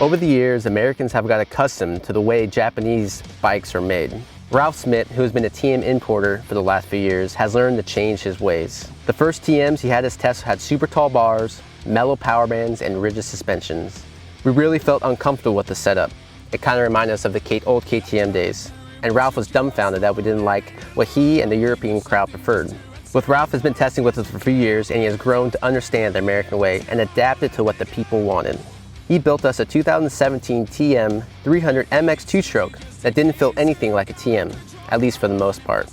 Over the years, Americans have got accustomed to the way Japanese bikes are made. Ralph Smith, who has been a TM importer for the last few years, has learned to change his ways. The first TMs he had us test had super tall bars, mellow power bands, and rigid suspensions. We really felt uncomfortable with the setup. It kind of reminded us of the old KTM days. And Ralph was dumbfounded that we didn't like what he and the European crowd preferred. With Ralph has been testing with us for a few years, and he has grown to understand the American way and adapted to what the people wanted. He built us a 2017 TM 300 MX 2-stroke that didn't feel anything like a TM, at least for the most part.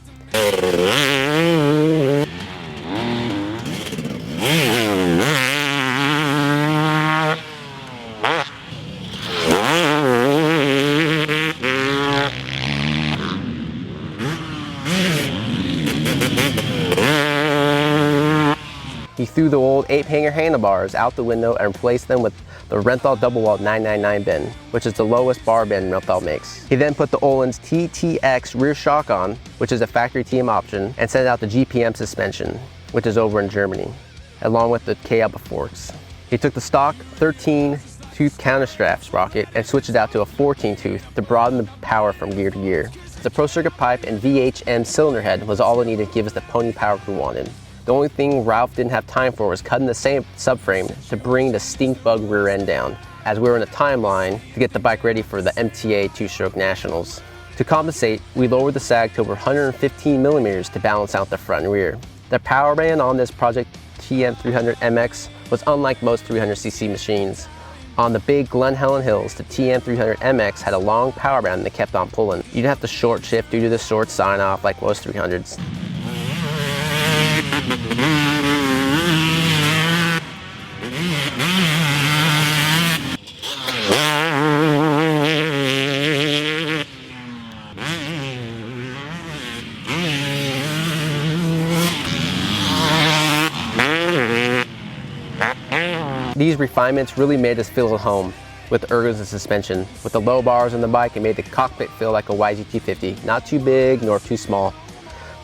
He threw the old 8-hanger handlebars out the window and replaced them with the Renthal double wall 999 bin, which is the lowest bar bin Renthal makes. He then put the Öhlins TTX rear shock on, which is a factory TM option, and sent out the GPM suspension, which is over in Germany, along with the K-Alpha forks. He took the stock 13-tooth counterstrap sprocket and switched it out to a 14-tooth to broaden the power from gear to gear. The Pro Circuit pipe and VHM cylinder head was all it needed to give us the pony power we wanted. The only thing Ralph didn't have time for was cutting the same subframe to bring the stink bug rear end down, as we were in a timeline to get the bike ready for the MTA 2-stroke nationals. To compensate, we lowered the sag to over 115 millimeters to balance out the front and rear. The power band on this Project TM 300 MX was unlike most 300cc machines. On the big Glen Helen hills, the TM 300 MX had a long power band that kept on pulling. You didn't have to short shift due to the short sign-off like most 300s. These refinements really made us feel at home with ergos and suspension. With the low bars on the bike, it made the cockpit feel like a YZ250, not too big nor too small.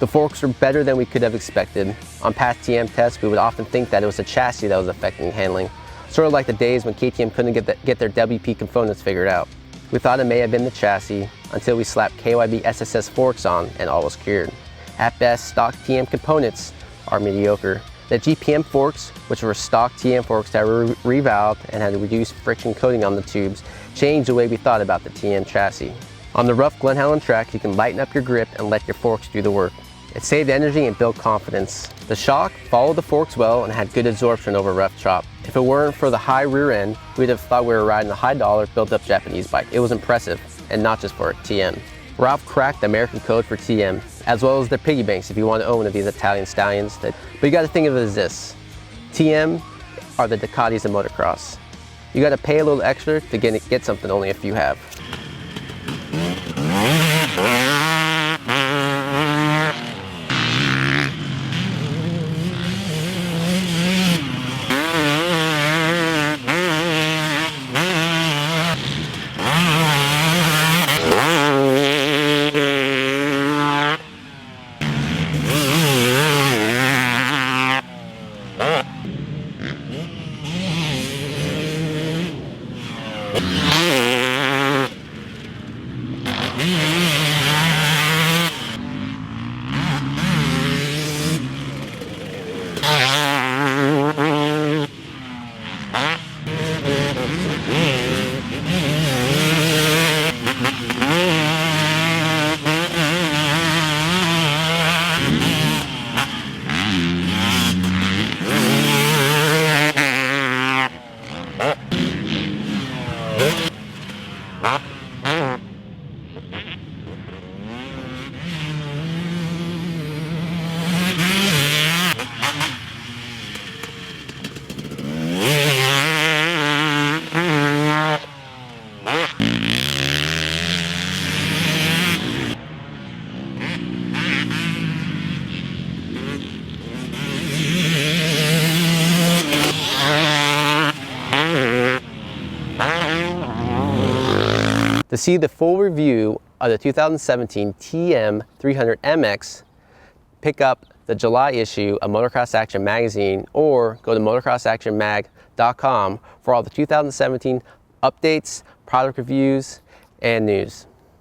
The forks were better than we could have expected. On past TM tests, we would often think that it was the chassis that was affecting handling, sort of like the days when KTM couldn't get their WP components figured out. We thought it may have been the chassis until we slapped KYB SSS forks on and all was cured. At best, stock TM components are mediocre. The GPM forks, which were stock TM forks that were revalved and had a reduced friction coating on the tubes, changed the way we thought about the TM chassis. On the rough Glen Helen track, you can lighten up your grip and let your forks do the work. It saved energy and built confidence. The shock followed the forks well and had good absorption over rough chop. If it weren't for the high rear end, we'd have thought we were riding a high-dollar, built-up Japanese bike. It was impressive, and not just for a TM. Ralph cracked the American code for TM, as well as their piggy banks if you want to own one of these Italian stallions. But you got to think of it as this. TM are the Ducatis of motocross. You got to pay a little extra to get something only a few have. To see the full review of the 2017 TM 300 MX, pick up the July issue of Motocross Action Magazine or go to motocrossactionmag.com for all the 2017 updates, product reviews, and news.